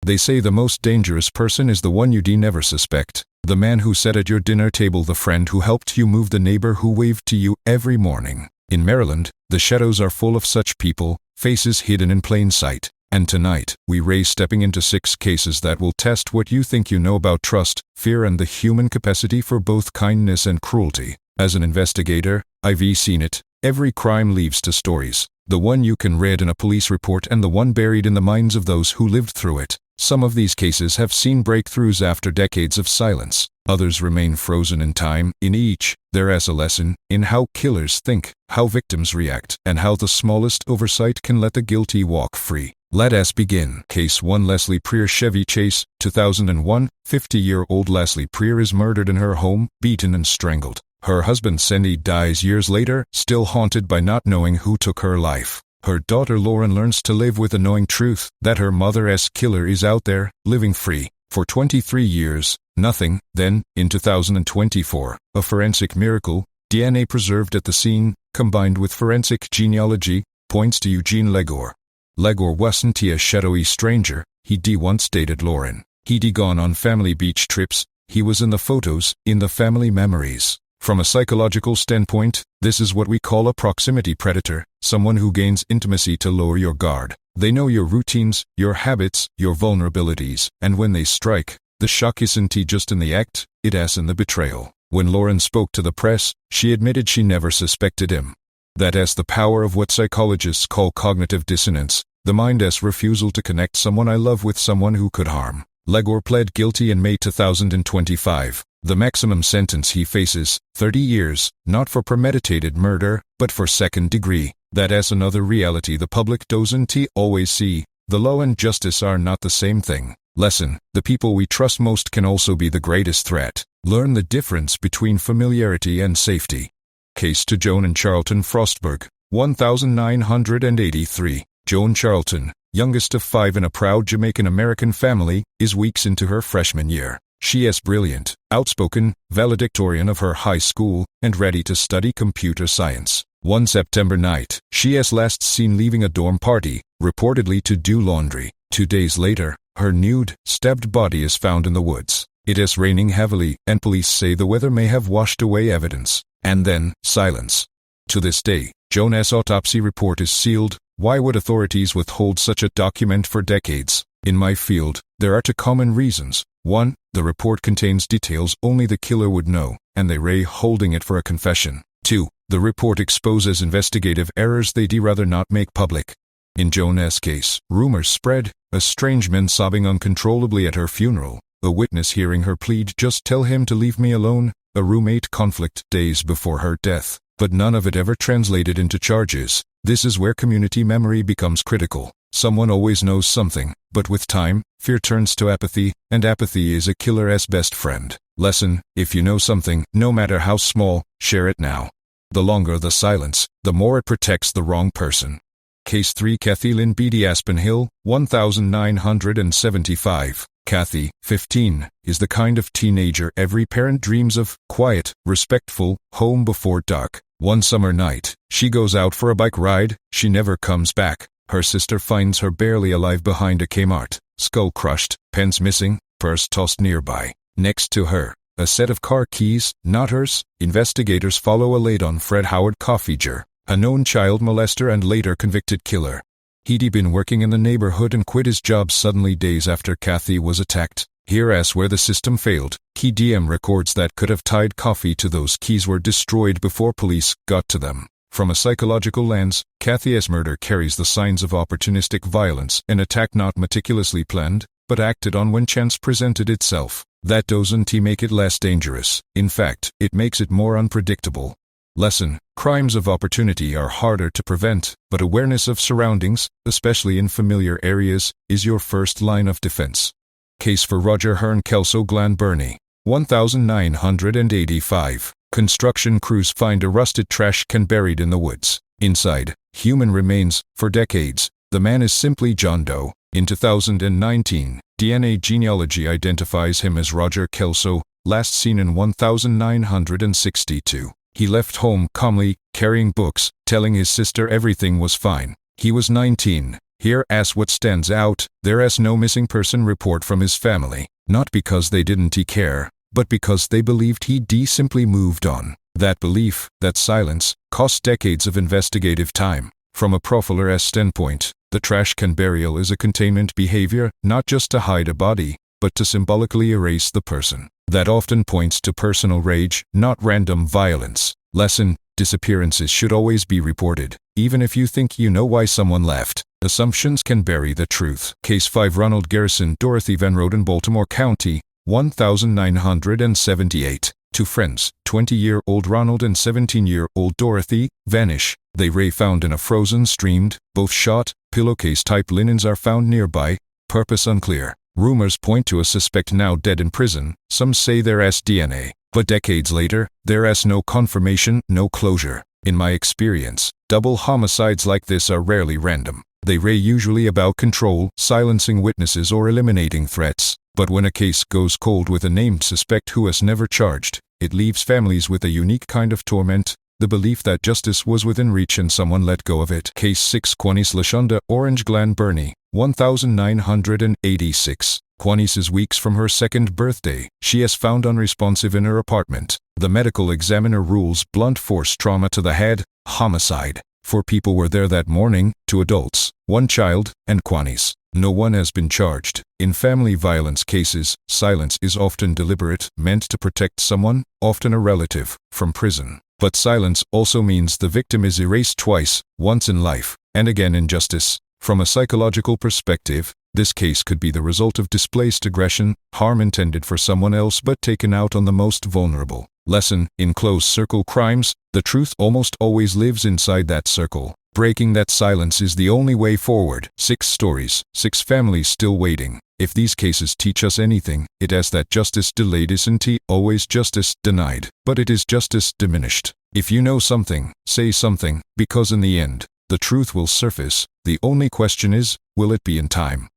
They say the most dangerous person is the one you never suspect. The man who sat at your dinner table, the friend who helped you move, the neighbor who waved to you every morning. In Maryland, the shadows are full of such people, faces hidden in plain sight. And tonight, we stepping into 6 cases that will test what you think you know about trust, fear, and the human capacity for both kindness and cruelty. As an investigator, I've seen it. Every crime leaves 2 stories. The one you can read in a police report and the one buried in the minds of those who lived through it. Some of these cases have seen breakthroughs after decades of silence. Others remain frozen in time. In each, there is a lesson in how killers think, how victims react, and how the smallest oversight can let the guilty walk free. Let us begin. Case 1. Leslie Preer, Chevy Chase, 2001. 50-year-old Leslie Preer is murdered in her home, beaten and strangled. Her husband Cindy dies years later, still haunted by not knowing who took her life. Her daughter Lauren learns to live with the knowing truth that her mother's killer is out there, living free. For 23 years, nothing. Then, in 2024, a forensic miracle, DNA preserved at the scene, combined with forensic genealogy, points to Eugene Legore. Legore wasn't a shadowy stranger. He'd once dated Lauren. He'd gone on family beach trips. He was in the photos, in the family memories. From a psychological standpoint, this is what we call a proximity predator, someone who gains intimacy to lower your guard. They know your routines, your habits, your vulnerabilities, and when they strike, the shock isn't just in the act, it's in the betrayal. When Lauren spoke to the press, she admitted she never suspected him. That's the power of what psychologists call cognitive dissonance, the mind's refusal to connect someone I love with someone who could harm. Legore pled guilty in May 2025. The maximum sentence he faces, 30 years, not for premeditated murder, but for second degree. That's another reality the public doesn't always see. The law and justice are not the same thing. Lesson: the people we trust most can also be the greatest threat. Learn the difference between familiarity and safety. Case 2. Joan and Charlton Frostberg, 1983. Joan Charlton, youngest of 5 in a proud Jamaican-American family, is weeks into her freshman year. She is brilliant, outspoken, valedictorian of her high school, and ready to study computer science. One September night, she is last seen leaving a dorm party, reportedly to do laundry. 2 days later, her nude, stabbed body is found in the woods. It is raining heavily, and police say the weather may have washed away evidence. And then, silence. To this day, Joan's autopsy report is sealed. Why would authorities withhold such a document for decades? In my field, there are 2 common reasons. 1. The report contains details only the killer would know, and they holding it for a confession. 2. The report exposes investigative errors they'd rather not make public. In Joan's case, rumors spread, a strange man sobbing uncontrollably at her funeral, a witness hearing her plead, "Just tell him to leave me alone," a roommate conflict days before her death, but none of it ever translated into charges. This is where community memory becomes critical. Someone always knows something, but with time, fear turns to apathy, and apathy is a killer's best friend. Lesson: if you know something, no matter how small, share it now. The longer the silence, the more it protects the wrong person. Case 3. Kathy Lynn Beatty, Aspen Hill, 1975. Kathy, 15, is the kind of teenager every parent dreams of: quiet, respectful, home before dark. One summer night, she goes out for a bike ride. She never comes back. Her sister finds her barely alive behind a Kmart, skull crushed, pens missing, purse tossed nearby. Next to her, a set of car keys, not hers. Investigators follow a lead on Fred Howard Coffeeger, a known child molester and later convicted killer. He'd been working in the neighborhood and quit his job suddenly days after Kathy was attacked. Here's where the system failed. Key DM records that could have tied Coffee to those keys were destroyed before police got to them. From a psychological lens, Kathy's murder carries the signs of opportunistic violence, an attack not meticulously planned, but acted on when chance presented itself. That doesn't make it less dangerous. In fact, it makes it more unpredictable. Lesson: crimes of opportunity are harder to prevent, but awareness of surroundings, especially in familiar areas, is your first line of defense. Case for Roger Hearn Kelso Glen Burnie, 1985. Construction crews find a rusted trash can buried in the woods. Inside, human remains. For decades, the man is simply John Doe. In 2019, DNA genealogy identifies him as Roger Kelso, last seen in 1962. He left home calmly, carrying books, telling his sister everything was fine. He was 19. Here as what stands out, there is no missing person report from his family, not because they didn't care, but because they believed he simply moved on. That belief, that silence, cost decades of investigative time. From a profiler's standpoint, the trash can burial is a containment behavior, not just to hide a body, but to symbolically erase the person. That often points to personal rage, not random violence. Lesson: disappearances should always be reported, even if you think you know why someone left. Assumptions can bury the truth. Case 5. Ronald Garrison, Dorothy Van Roden, Baltimore County, 1978. Two friends, 20-year-old Ronald and 17-year-old Dorothy, vanish. They were found in a frozen stream, both shot. Pillowcase-type linens are found nearby. Purpose unclear. Rumors point to a suspect now dead in prison. Some say there is DNA. But decades later, there is no confirmation, no closure. In my experience, double homicides like this are rarely random. They are usually about control, silencing witnesses, or eliminating threats. But when a case goes cold with a named suspect who is never charged, it leaves families with a unique kind of torment, the belief that justice was within reach and someone let go of it. Case 6. Quanice LaShonda, Orange Glen, Bernie, 1986. Quanice is weeks from her second birthday. She is found unresponsive in her apartment. The medical examiner rules blunt force trauma to the head, homicide. 4 people were there that morning, 2 adults, 1 child, and Quanice. No one has been charged. In family violence cases, silence is often deliberate, meant to protect someone, often a relative, from prison. But silence also means the victim is erased twice, once in life, and again in justice. From a psychological perspective, this case could be the result of displaced aggression, harm intended for someone else but taken out on the most vulnerable. Lesson: in closed-circle crimes, the truth almost always lives inside that circle. Breaking that silence is the only way forward. 6 stories, 6 families still waiting. If these cases teach us anything, it is that justice delayed isn't always justice denied, but it is justice diminished. If you know something, say something, because in the end, the truth will surface. The only question is, will it be in time?